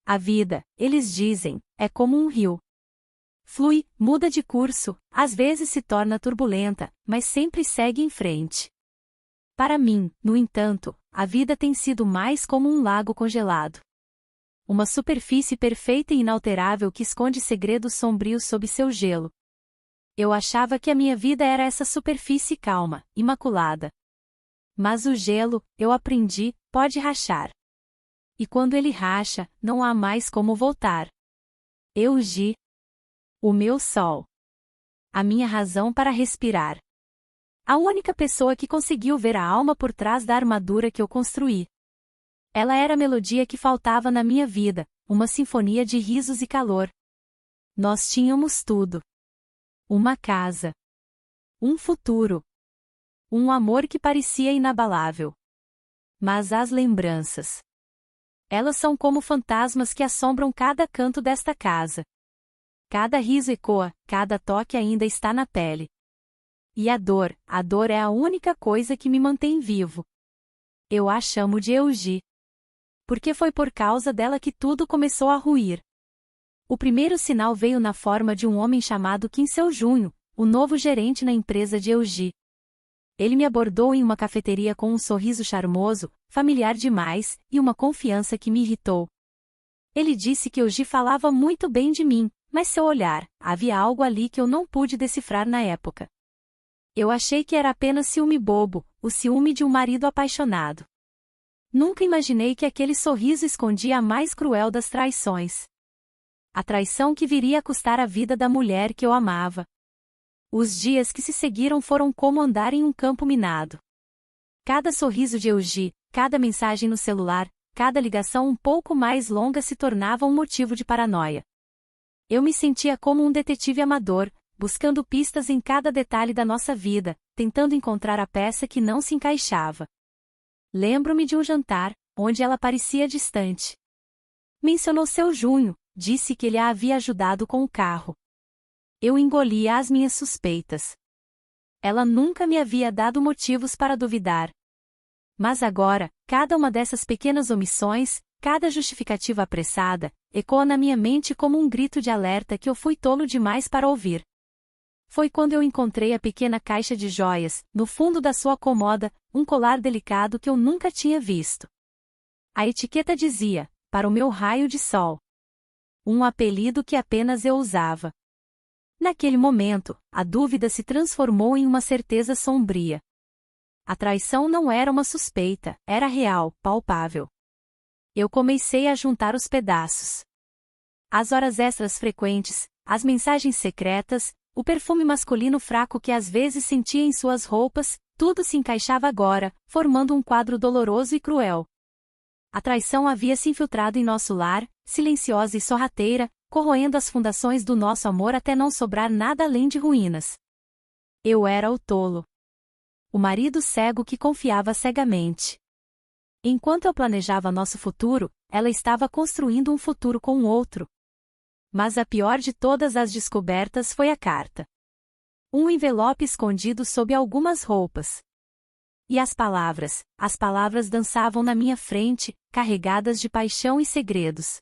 A vida, eles dizem, é como um rio. Flui, muda de curso, às vezes se torna turbulenta, mas sempre segue em frente. Para mim, no entanto, a vida tem sido mais como um lago congelado. Uma superfície perfeita e inalterável que esconde segredos sombrios sob seu gelo. Eu achava que a minha vida era essa superfície calma, imaculada. Mas o gelo, eu aprendi, pode rachar. E quando ele racha, não há mais como voltar. Eugi. O meu sol. A minha razão para respirar. A única pessoa que conseguiu ver a alma por trás da armadura que eu construí. Ela era a melodia que faltava na minha vida, uma sinfonia de risos e calor. Nós tínhamos tudo. Uma casa. Um futuro. Um amor que parecia inabalável. Mas as lembranças. Elas são como fantasmas que assombram cada canto desta casa. Cada riso ecoa, cada toque ainda está na pele. E a dor é a única coisa que me mantém vivo. Eu a chamo de Eugi. Porque foi por causa dela que tudo começou a ruir. O primeiro sinal veio na forma de um homem chamado Kim Seul-junho, o novo gerente na empresa de Eugi. Ele me abordou em uma cafeteria com um sorriso charmoso, familiar demais, e uma confiança que me irritou. Ele disse que Eugi falava muito bem de mim, mas seu olhar, havia algo ali que eu não pude decifrar na época. Eu achei que era apenas ciúme bobo, o ciúme de um marido apaixonado. Nunca imaginei que aquele sorriso escondia a mais cruel das traições. A traição que viria a custar a vida da mulher que eu amava. Os dias que se seguiram foram como andar em um campo minado. Cada sorriso de Eugi, cada mensagem no celular, cada ligação um pouco mais longa se tornava um motivo de paranoia. Eu me sentia como um detetive amador, buscando pistas em cada detalhe da nossa vida, tentando encontrar a peça que não se encaixava. Lembro-me de um jantar, onde ela parecia distante. Mencionou seu Junho, disse que ele a havia ajudado com o carro. Eu engolia as minhas suspeitas. Ela nunca me havia dado motivos para duvidar. Mas agora, cada uma dessas pequenas omissões, cada justificativa apressada, ecoa na minha mente como um grito de alerta que eu fui tolo demais para ouvir. Foi quando eu encontrei a pequena caixa de joias, no fundo da sua cômoda, um colar delicado que eu nunca tinha visto. A etiqueta dizia, para o meu raio de sol. Um apelido que apenas eu usava. Naquele momento, a dúvida se transformou em uma certeza sombria. A traição não era uma suspeita, era real, palpável. Eu comecei a juntar os pedaços. As horas extras frequentes, as mensagens secretas, o perfume masculino fraco que às vezes sentia em suas roupas, tudo se encaixava agora, formando um quadro doloroso e cruel. A traição havia se infiltrado em nosso lar, silenciosa e sorrateira, corroendo as fundações do nosso amor até não sobrar nada além de ruínas. Eu era o tolo. O marido cego que confiava cegamente. Enquanto eu planejava nosso futuro, ela estava construindo um futuro com o outro. Mas a pior de todas as descobertas foi a carta. Um envelope escondido sob algumas roupas. E as palavras dançavam na minha frente, carregadas de paixão e segredos.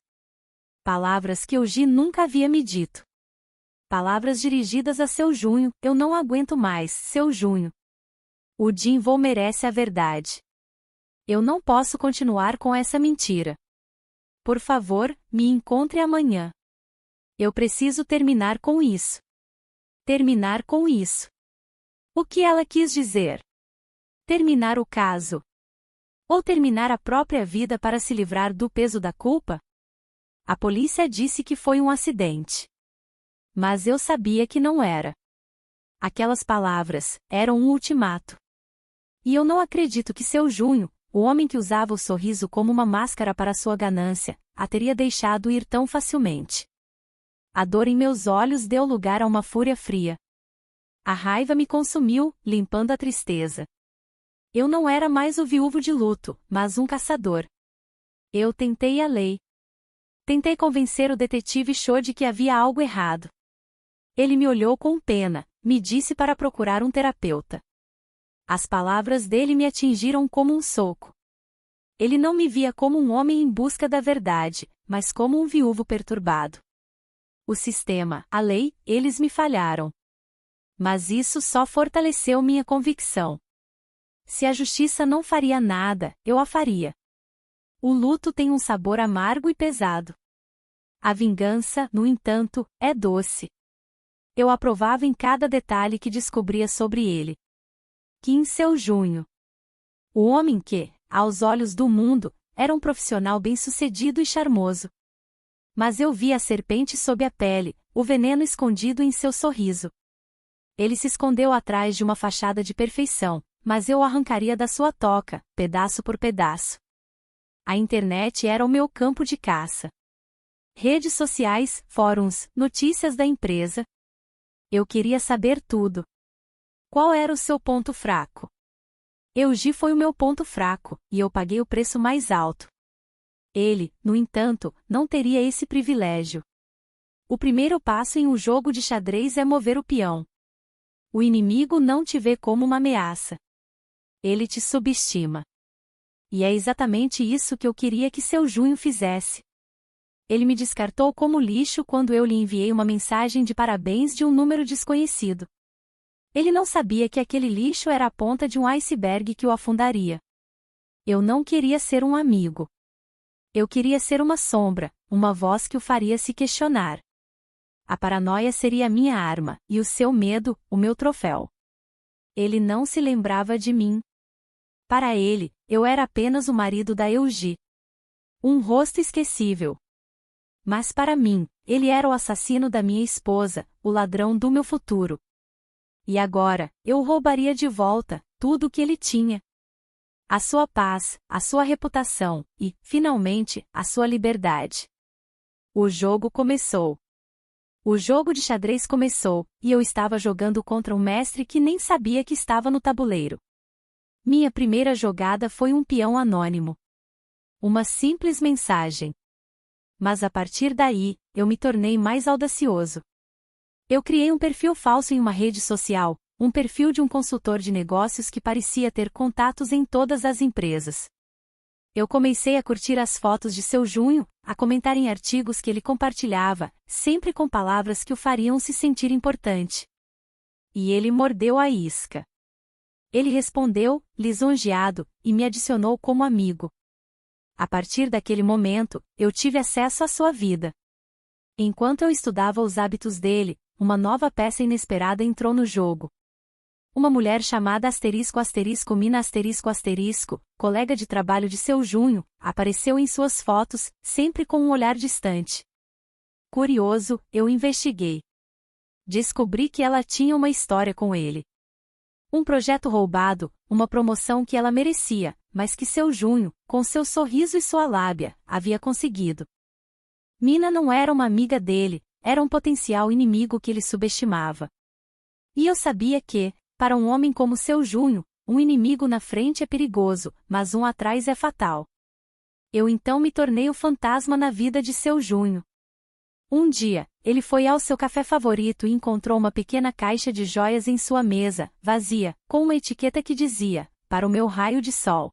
Palavras que Eugi nunca havia me dito. Palavras dirigidas a seu Junho, eu não aguento mais, seu Junho. O Jinvoo merece a verdade. Eu não posso continuar com essa mentira. Por favor, me encontre amanhã. Eu preciso terminar com isso. Terminar com isso. O que ela quis dizer? Terminar o caso. Ou terminar a própria vida para se livrar do peso da culpa? A polícia disse que foi um acidente. Mas eu sabia que não era. Aquelas palavras eram um ultimato. E eu não acredito que seu Junho, o homem que usava o sorriso como uma máscara para sua ganância, a teria deixado ir tão facilmente. A dor em meus olhos deu lugar a uma fúria fria. A raiva me consumiu, limpando a tristeza. Eu não era mais o viúvo de luto, mas um caçador. Eu tentei a lei. Tentei convencer o detetive Cho de que havia algo errado. Ele me olhou com pena, me disse para procurar um terapeuta. As palavras dele me atingiram como um soco. Ele não me via como um homem em busca da verdade, mas como um viúvo perturbado. O sistema, a lei, eles me falharam. Mas isso só fortaleceu minha convicção. Se a justiça não faria nada, eu a faria. O luto tem um sabor amargo e pesado. A vingança, no entanto, é doce. Eu aprovava em cada detalhe que descobria sobre ele. Kim Seo-junho. O homem que, aos olhos do mundo, era um profissional bem-sucedido e charmoso. Mas eu via a serpente sob a pele, o veneno escondido em seu sorriso. Ele se escondeu atrás de uma fachada de perfeição, mas eu o arrancaria da sua toca, pedaço por pedaço. A internet era o meu campo de caça. Redes sociais, fóruns, notícias da empresa. Eu queria saber tudo. Qual era o seu ponto fraco? Eugi foi o meu ponto fraco, e eu paguei o preço mais alto. Ele, no entanto, não teria esse privilégio. O primeiro passo em um jogo de xadrez é mover o peão. O inimigo não te vê como uma ameaça. Ele te subestima. E é exatamente isso que eu queria que Seo-junho fizesse. Ele me descartou como lixo quando eu lhe enviei uma mensagem de parabéns de um número desconhecido. Ele não sabia que aquele lixo era a ponta de um iceberg que o afundaria. Eu não queria ser um amigo. Eu queria ser uma sombra, uma voz que o faria se questionar. A paranoia seria a minha arma, e o seu medo, o meu troféu. Ele não se lembrava de mim. Para ele, eu era apenas o marido da Eugi. Um rosto esquecível. Mas para mim, ele era o assassino da minha esposa, o ladrão do meu futuro. E agora, eu roubaria de volta tudo o que ele tinha. A sua paz, a sua reputação e, finalmente, a sua liberdade. O jogo começou. O jogo de xadrez começou, e eu estava jogando contra um mestre que nem sabia que estava no tabuleiro. Minha primeira jogada foi um peão anônimo. Uma simples mensagem. Mas a partir daí, eu me tornei mais audacioso. Eu criei um perfil falso em uma rede social, um perfil de um consultor de negócios que parecia ter contatos em todas as empresas. Eu comecei a curtir as fotos de Seo-junho, a comentar em artigos que ele compartilhava, sempre com palavras que o fariam se sentir importante. E ele mordeu a isca. Ele respondeu, lisonjeado, e me adicionou como amigo. A partir daquele momento, eu tive acesso à sua vida. Enquanto eu estudava os hábitos dele, uma nova peça inesperada entrou no jogo. Uma mulher chamada **Mina***, colega de trabalho de Seo-junho, apareceu em suas fotos, sempre com um olhar distante. Curioso, eu investiguei. Descobri que ela tinha uma história com ele. Um projeto roubado, uma promoção que ela merecia, mas que Seo-junho, com seu sorriso e sua lábia, havia conseguido. Mina não era uma amiga dele, era um potencial inimigo que ele subestimava. E eu sabia que, para um homem como Seo-junho, um inimigo na frente é perigoso, mas um atrás é fatal. Eu então me tornei o fantasma na vida de Seo-junho. Um dia, ele foi ao seu café favorito e encontrou uma pequena caixa de joias em sua mesa, vazia, com uma etiqueta que dizia, para o meu raio de sol.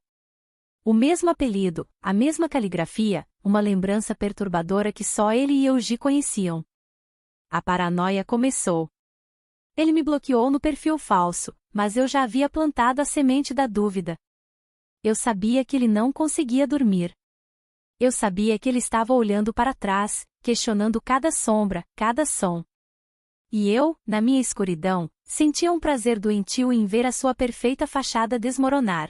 O mesmo apelido, a mesma caligrafia, uma lembrança perturbadora que só ele e Eugi conheciam. A paranoia começou. Ele me bloqueou no perfil falso, mas eu já havia plantado a semente da dúvida. Eu sabia que ele não conseguia dormir. Eu sabia que ele estava olhando para trás, questionando cada sombra, cada som. E eu, na minha escuridão, sentia um prazer doentio em ver a sua perfeita fachada desmoronar.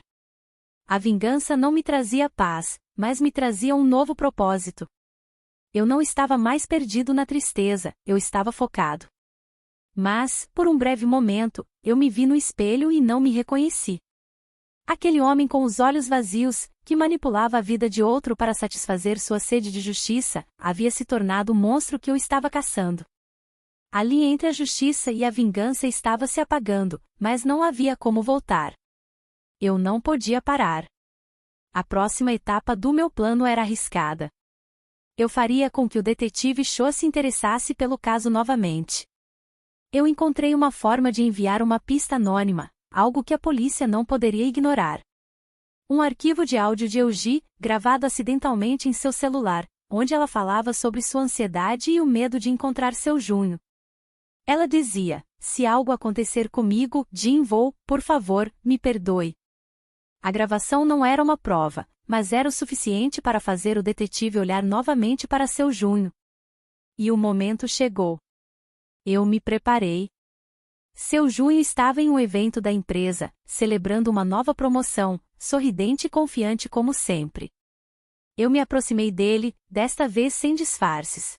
A vingança não me trazia paz, mas me trazia um novo propósito. Eu não estava mais perdido na tristeza, eu estava focado. Mas, por um breve momento, eu me vi no espelho e não me reconheci. Aquele homem com os olhos vazios, que manipulava a vida de outro para satisfazer sua sede de justiça, havia se tornado o monstro que eu estava caçando. A linha entre a justiça e a vingança estava se apagando, mas não havia como voltar. Eu não podia parar. A próxima etapa do meu plano era arriscada. Eu faria com que o detetive Cho se interessasse pelo caso novamente. Eu encontrei uma forma de enviar uma pista anônima, algo que a polícia não poderia ignorar. Um arquivo de áudio de Euggie, gravado acidentalmente em seu celular, onde ela falava sobre sua ansiedade e o medo de encontrar seu Junho. Ela dizia: se algo acontecer comigo, Jim, por favor, me perdoe. A gravação não era uma prova, mas era o suficiente para fazer o detetive olhar novamente para seu Junho. E o momento chegou. Eu me preparei. Seu Junho estava em um evento da empresa, celebrando uma nova promoção, sorridente e confiante como sempre. Eu me aproximei dele, desta vez sem disfarces.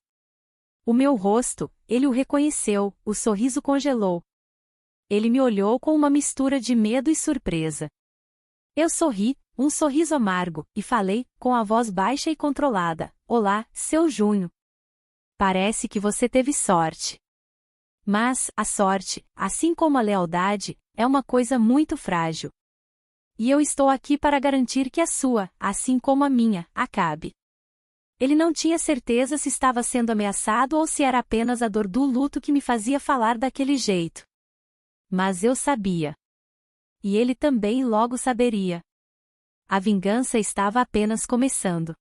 O meu rosto, ele o reconheceu, o sorriso congelou. Ele me olhou com uma mistura de medo e surpresa. Eu sorri, um sorriso amargo, e falei, com a voz baixa e controlada: olá, seu Junho. Parece que você teve sorte. Mas, a sorte, assim como a lealdade, é uma coisa muito frágil. E eu estou aqui para garantir que a sua, assim como a minha, acabe. Ele não tinha certeza se estava sendo ameaçado ou se era apenas a dor do luto que me fazia falar daquele jeito. Mas eu sabia. E ele também logo saberia. A vingança estava apenas começando.